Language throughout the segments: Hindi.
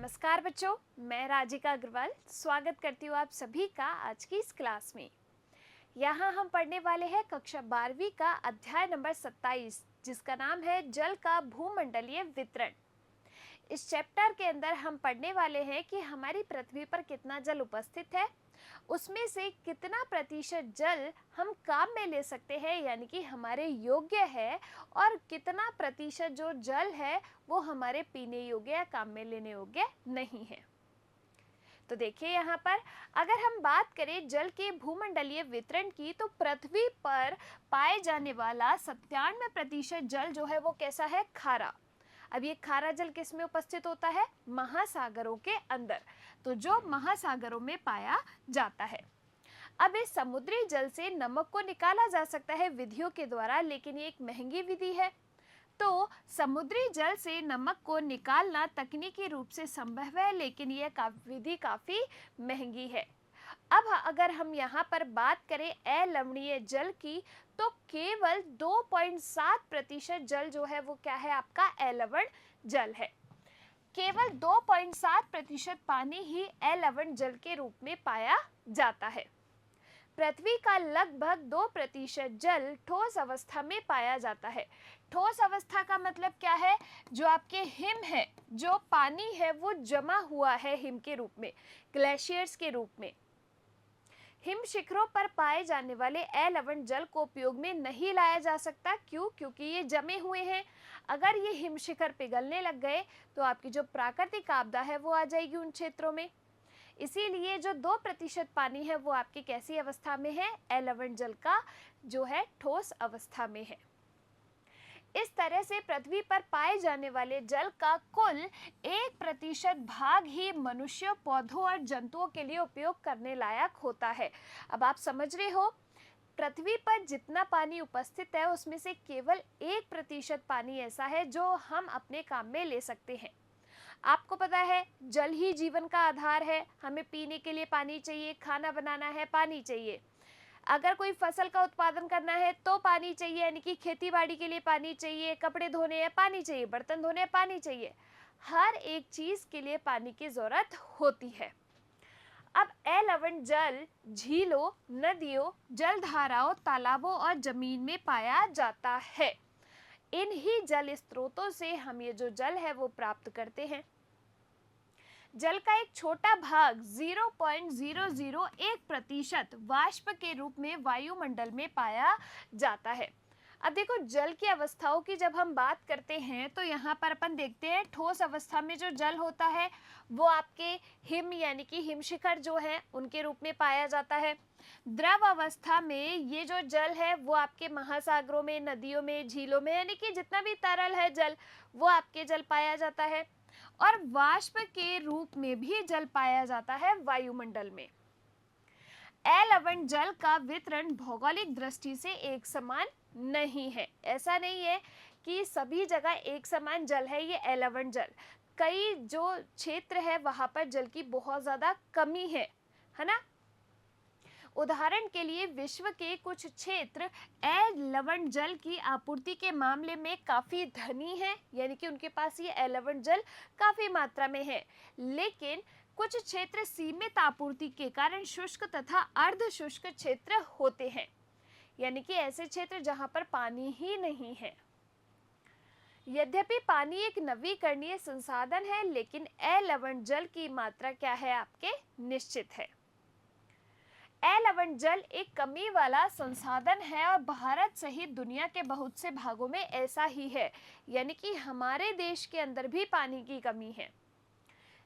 नमस्कार बच्चों, मैं राजिका अग्रवाल स्वागत करती हूँ आप सभी का आज की इस क्लास में। यहाँ हम पढ़ने वाले हैं कक्षा 12वीं का अध्याय नंबर 27 जिसका नाम है जल का भूमंडलीय वितरण। इस चैप्टर के अंदर हम पढ़ने वाले हैं कि हमारी पृथ्वी पर कितना जल उपस्थित है, उसमें से कितना प्रतिशत जल हम काम में ले सकते हैं यानी कि हमारे योग्य है, और कितना प्रतिशत जो जल है वो हमारे पीने योग्य या काम में लेने योग्य नहीं है। तो देखिए यहाँ पर अगर हम बात करें जल के भूमंडलीय वितरण की, तो पृथ्वी पर पाए जाने वाला 97% जल जो है वो कैसा है, खारा। अब ये खारा जल किस में उपस्थित होता है, महासागरों के अंदर, तो जो महासागरों में पाया जाता है। अब इस समुद्री जल से नमक को निकाला जा सकता है विधियों के द्वारा, लेकिन ये एक महंगी विधि है। तो समुद्री जल से नमक को निकालना तकनीकी रूप से संभव है, लेकिन यह विधि काफी महंगी है। अब अगर हम यहाँ पर बात करें अलवणीय जल की, तो केवल 2.7% जल जो है वो क्या है, आपका अलवण जल है। केवल 2.7% पानी ही अलवण जल के रूप में पाया जाता है। पृथ्वी का लगभग 2% जल ठोस अवस्था में पाया जाता है। ठोस अवस्था का मतलब क्या है, जो आपके हिम है, जो पानी है वो जमा हुआ है हिम के रूप में, ग्लेशियर्स के रूप में। हिम शिखरों पर पाए जाने वाले अलवण जल को उपयोग में नहीं लाया जा सकता। क्यों? क्योंकि ये जमे हुए हैं। अगर ये हिम शिखर पिघलने लग गए तो आपकी जो प्राकृतिक आपदा है वो आ जाएगी उन क्षेत्रों में। इसीलिए जो 2% पानी है वो आपकी कैसी अवस्था में है, अलवण जल का जो है ठोस अवस्था में है। इस तरह से पृथ्वी पर पाए जाने वाले जल का कुल 1% भाग ही मनुष्य, पौधों और जंतुओं के लिए उपयोग करने लायक होता है। अब आप समझ रहे हो, पृथ्वी पर जितना पानी उपस्थित है उसमें से केवल 1% पानी ऐसा है जो हम अपने काम में ले सकते हैं। आपको पता है जल ही जीवन का आधार है, हमें पीने के लिए पानी चाहिए, खाना बनाना है पानी चाहिए, अगर कोई फसल का उत्पादन करना है तो पानी चाहिए, यानी कि खेती बाड़ी के लिए पानी चाहिए, कपड़े धोने हैं पानी चाहिए, बर्तन धोने हैं पानी चाहिए, हर एक चीज के लिए पानी की जरूरत होती है। अब अलवण जल झीलों, नदियों, जलधाराओं, तालाबों और जमीन में पाया जाता है। इन ही जल स्रोतों से हम ये जो जल है वो प्राप्त करते हैं। जल का एक छोटा भाग 0.001% वाष्प के रूप में वायुमंडल में पाया जाता है। अब देखो जल की अवस्थाओं की जब हम बात करते हैं तो यहाँ पर अपन देखते हैं ठोस अवस्था में जो जल होता है वो आपके हिम यानी कि हिमशिखर जो है उनके रूप में पाया जाता है। द्रव अवस्था में ये जो जल है वो आपके महासागरों में, नदियों में, झीलों में, यानी कि जितना भी तरल है जल वो आपके जल पाया जाता है। और वाष्प के रूप में भी जल पाया जाता है वायुमंडल में। अलवण जल का वितरण भौगोलिक दृष्टि से एक समान नहीं है। ऐसा नहीं है कि सभी जगह एक समान जल है ये अलवण जल। कई जो क्षेत्र है वहां पर जल की बहुत ज्यादा कमी है ना। उदाहरण के लिए विश्व के कुछ क्षेत्र अलवण जल की आपूर्ति के मामले में काफी धनी है, यानी कि उनके पास ये अलवण जल काफी मात्रा में है, लेकिन कुछ क्षेत्र सीमित आपूर्ति के कारण शुष्क तथा अर्ध शुष्क क्षेत्र होते हैं, यानी कि ऐसे क्षेत्र जहां पर पानी ही नहीं है। यद्यपि पानी एक नवीकरणीय संसाधन है, लेकिन अलवण जल की मात्रा क्या है, आपके निश्चित है। अलवण जल एक कमी वाला संसाधन है और भारत सहित दुनिया के बहुत से भागों में ऐसा ही है, यानी कि हमारे देश के अंदर भी पानी की कमी है।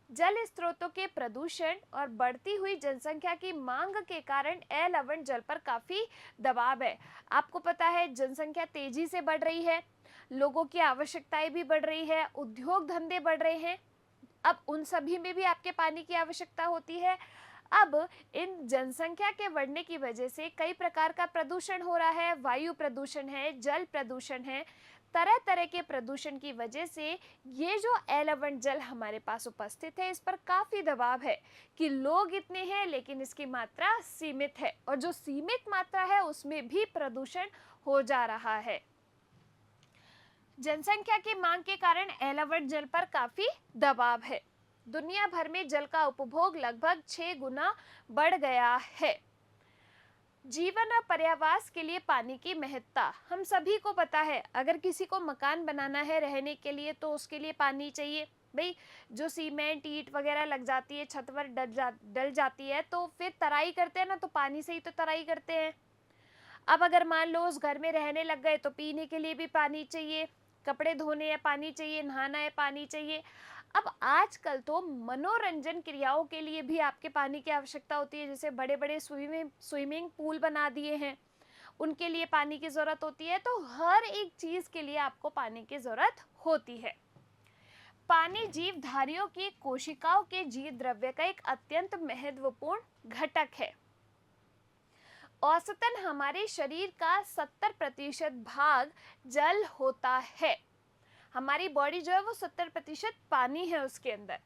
जल स्रोतों के प्रदूषण और बढ़ती हुई जनसंख्या की मांग के कारण अलवण जल पर काफी दबाव है। आपको पता है जनसंख्या तेजी से बढ़ रही है, लोगों की आवश्यकताएं भी बढ़ रही है, उद्योग धंधे बढ़ रहे हैं, अब उन सभी में भी आपके पानी की आवश्यकता होती है। अब इन जनसंख्या के बढ़ने की वजह से कई प्रकार का प्रदूषण हो रहा है, वायु प्रदूषण है, जल प्रदूषण है, तरह तरह के प्रदूषण की वजह से ये जो अलवण जल हमारे पास उपस्थित है इस पर काफी दबाव है कि लोग इतने हैं लेकिन इसकी मात्रा सीमित है, और जो सीमित मात्रा है उसमें भी प्रदूषण हो जा रहा है। जनसंख्या की मांग के कारण अलावट जल पर काफी दबाव है। दुनिया भर में जल का उपभोग लगभग 6 गुना बढ़ गया है। जीवन और पर्यावास के लिए पानी की महत्ता हम सभी को पता है। अगर किसी को मकान बनाना है रहने के लिए तो उसके लिए पानी चाहिए भाई। जो सीमेंट ईंट वगैरह लग जाती है, छत पर डल जाती है, तो फिर तराई करते हैं ना, तो पानी से ही तो तराई करते हैं। अब अगर मान लो उस घर में रहने लग गए तो पीने के लिए भी पानी चाहिए, कपड़े धोने है पानी चाहिए, नहाना है पानी चाहिए। अब आजकल तो मनोरंजन क्रियाओं के लिए भी आपके पानी की आवश्यकता होती है। जैसे बड़े बड़े स्विमिंग पूल बना दिए हैं, उनके लिए पानी की जरूरत होती है। तो हर एक चीज के लिए आपको पानी की जरूरत होती है। पानी जीवधारियों की कोशिकाओं के जीव द्रव्य का एक अत्यंत महत्वपूर्ण घटक है। औसतन हमारे शरीर का 70% भाग जल होता है। हमारी बॉडी जो है वो 70% पानी है उसके अंदर।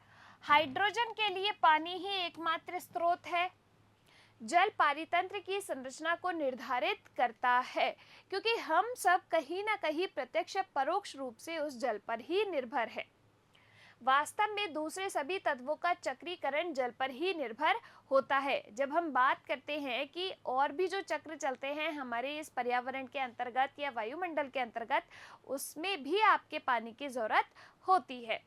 हाइड्रोजन के लिए पानी ही एकमात्र स्रोत है। जल पारितंत्र की संरचना को निर्धारित करता है, क्योंकि हम सब कहीं ना कहीं प्रत्यक्ष परोक्ष रूप से उस जल पर ही निर्भर है। वास्तव में दूसरे सभी तत्वों का चक्रीकरण जल पर ही निर्भर होता है। जब हम बात करते हैं कि और भी जो चक्र चलते हैं हमारे इस पर्यावरण के अंतर्गत या वायुमंडल के अंतर्गत, उसमें भी आपके पानी की जरूरत होती है।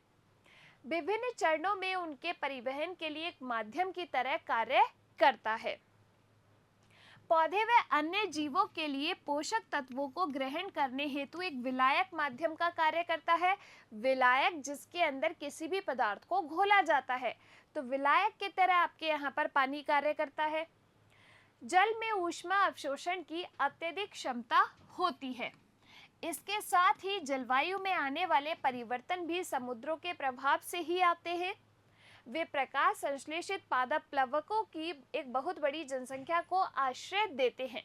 विभिन्न चरणों में उनके परिवहन के लिए एक माध्यम की तरह कार्य करता है। पौधे व अन्य जीवों के लिए पोषक तत्वों को ग्रहण करने हेतु एक विलायक माध्यम का कार्य करता है। विलायक जिसके अंदर किसी भी पदार्थ को घोला जाता है, तो विलायक की तरह आपके यहाँ पर पानी कार्य करता है। जल में ऊष्मा अवशोषण की अत्यधिक क्षमता होती है। इसके साथ ही जलवायु में आने वाले परिवर्तन भी समुद्रों के प्रभाव से ही आते हैं। वे प्रकाश संश्लेषित पादप प्लवकों की एक बहुत बड़ी जनसंख्या को आश्रय देते हैं।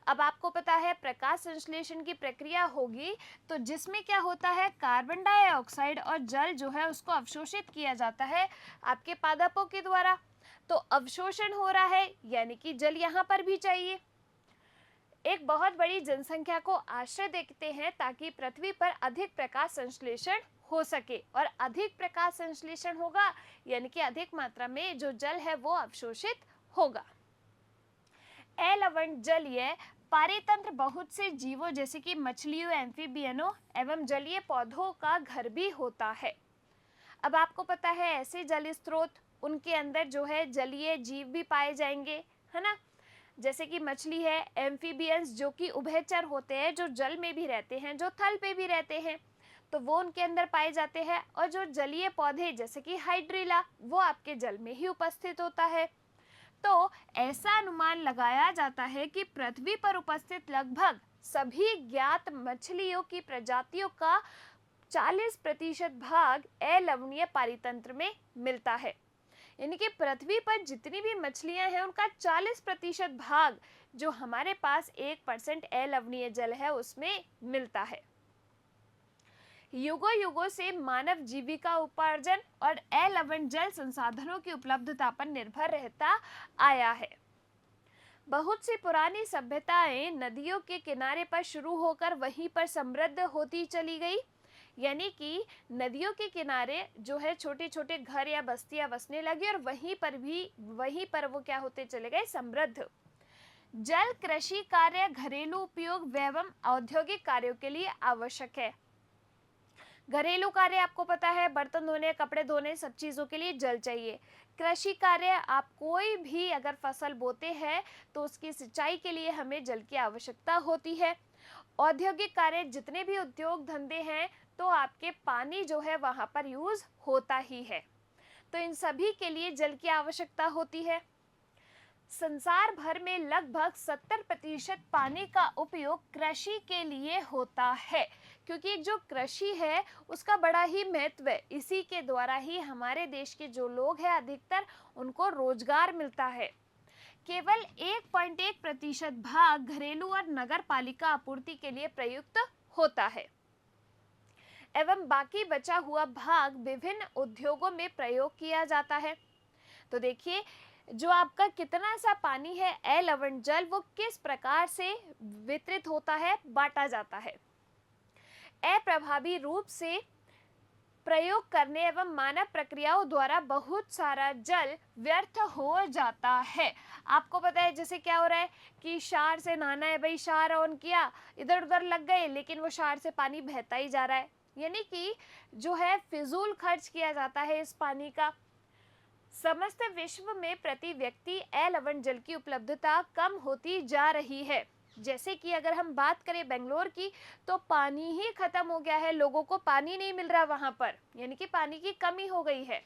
अब आपको पता है प्रकाश संश्लेषण की प्रक्रिया होगी तो जिसमें क्या होता है, कार्बन डाइऑक्साइड और जल जो है उसको अवशोषित किया जाता है आपके पादपों के द्वारा। तो अवशोषण हो रहा है, यानी कि जल यहाँ पर भी चाहिए। एक बहुत बड़ी जनसंख्या को आश्रय देते हैं ताकि पृथ्वी पर अधिक प्रकाश संश्लेषण हो सके, और अधिक प्रकाश संश्लेषण होगा यानी कि अधिक मात्रा में जो जल है वो अवशोषित होगा। अलवण जलीय पारेतंत्र बहुत से जीवों जैसे कि मछलियों, एम्फीबियनों एवं जलीय पौधों का घर भी होता है। अब आपको पता है ऐसे जल स्रोत, उनके अंदर जो है जलीय जीव भी पाए जाएंगे, है ना। जैसे कि मछली है, एम्फीबियंस जो कि उभयचर होते हैं, जो जल में भी रहते हैं, जो थल पे भी रहते हैं, तो वो उनके अंदर पाए जाते हैं। और जो जलीय पौधे जैसे कि हाइड्रिला, वो आपके जल में ही उपस्थित होता है। तो ऐसा अनुमान लगाया जाता है कि पृथ्वी पर उपस्थित लगभग सभी ज्ञात मछलियों की प्रजातियों का 40% भाग अलवणीय पारितंत्र में मिलता है। यानी कि पृथ्वी पर जितनी भी मछलियां हैं उनका 40% भाग जो हमारे पास 1% अलवणीय जल है उसमें मिलता है। युगों युगों से मानव जीविका उपार्जन और अलवण जल संसाधनों की उपलब्धता पर निर्भर रहता आया है। बहुत सी पुरानी सभ्यताएं नदियों के किनारे पर शुरू होकर वहीं पर समृद्ध होती चली गई। यानी कि नदियों के किनारे जो है छोटे छोटे घर या बस्तियां बसने लगी और वहीं पर वो क्या होते चले गए, समृद्ध। जल कृषि कार्य, घरेलू उपयोग एवं औद्योगिक कार्यों के लिए आवश्यक है। घरेलू कार्य आपको पता है, बर्तन धोने, कपड़े धोने, सब चीज़ों के लिए जल चाहिए। कृषि कार्य, आप कोई भी अगर फसल बोते हैं तो उसकी सिंचाई के लिए हमें जल की आवश्यकता होती है। औद्योगिक कार्य, जितने भी उद्योग धंधे हैं तो आपके पानी जो है वहाँ पर यूज होता ही है, तो इन सभी के लिए जल की आवश्यकता होती है। संसार भर में लगभग 70% पानी का उपयोग कृषि के लिए होता है, क्योंकि जो कृषि है उसका बड़ा ही महत्व है। इसी के द्वारा ही हमारे देश के जो लोग हैं अधिकतर उनको रोजगार मिलता है। केवल 1.1% भाग घरेलू और नगर पालिका आपूर्ति के लिए प्रयुक्त होता है एवं बाकी बचा हुआ भाग विभिन्न उद्योगों में प्रयोग किया जाता है। तो देखिए जो आपका कितना सा पानी है अलवण जल, वो किस प्रकार से वितरित होता है, बांटा जाता है। अप्रभावी रूप से प्रयोग करने एवं मानव प्रक्रियाओं द्वारा बहुत सारा जल व्यर्थ हो जाता है। आपको पता है जैसे क्या हो रहा है कि शावर से नहाना है, भाई शावर ऑन किया, इधर उधर लग गए, लेकिन वो शावर से पानी बहता ही जा रहा है, यानी कि जो है फिजूल खर्च किया जाता है इस पानी का। समस्त विश्व में प्रति व्यक्ति लवण जल की उपलब्धता कम होती जा रही है। जैसे कि अगर हम बात करें बेंगलोर की, तो पानी ही खत्म हो गया है, लोगों को पानी नहीं मिल रहा वहां पर, यानी कि पानी की कमी हो गई है।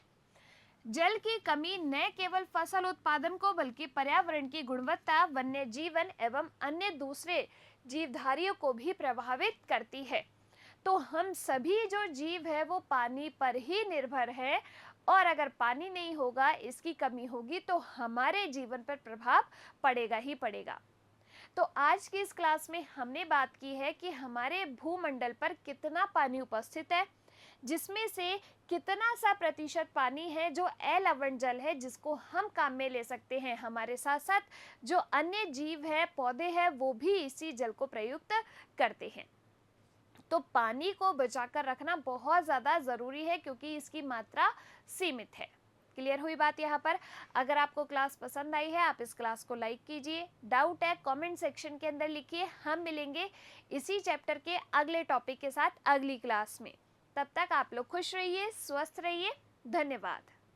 जल की कमी न केवल फसल उत्पादन को बल्कि पर्यावरण की गुणवत्ता, वन्य जीवन एवं अन्य दूसरे जीवधारियों को भी प्रभावित करती है। तो हम सभी जो जीव है वो पानी पर ही निर्भर है, और अगर पानी नहीं होगा, इसकी कमी होगी, तो हमारे जीवन पर प्रभाव पड़ेगा ही पड़ेगा। तो आज की इस क्लास में हमने बात की है कि हमारे भूमंडल पर कितना पानी उपस्थित है, जिसमें से कितना सा प्रतिशत पानी है जो लवण जल है, जिसको हम काम में ले सकते हैं। हमारे साथ साथ जो अन्य जीव है, पौधे हैं, वो भी इसी जल को प्रयुक्त करते हैं। तो पानी को बचाकर रखना बहुत ज़्यादा ज़रूरी है, क्योंकि इसकी मात्रा सीमित है। क्लियर हुई बात यहाँ पर? अगर आपको क्लास पसंद आई है, आप इस क्लास को लाइक कीजिए, डाउट है कमेंट सेक्शन के अंदर लिखिए। हम मिलेंगे इसी चैप्टर के अगले टॉपिक के साथ अगली क्लास में। तब तक आप लोग खुश रहिए, स्वस्थ रहिए। धन्यवाद।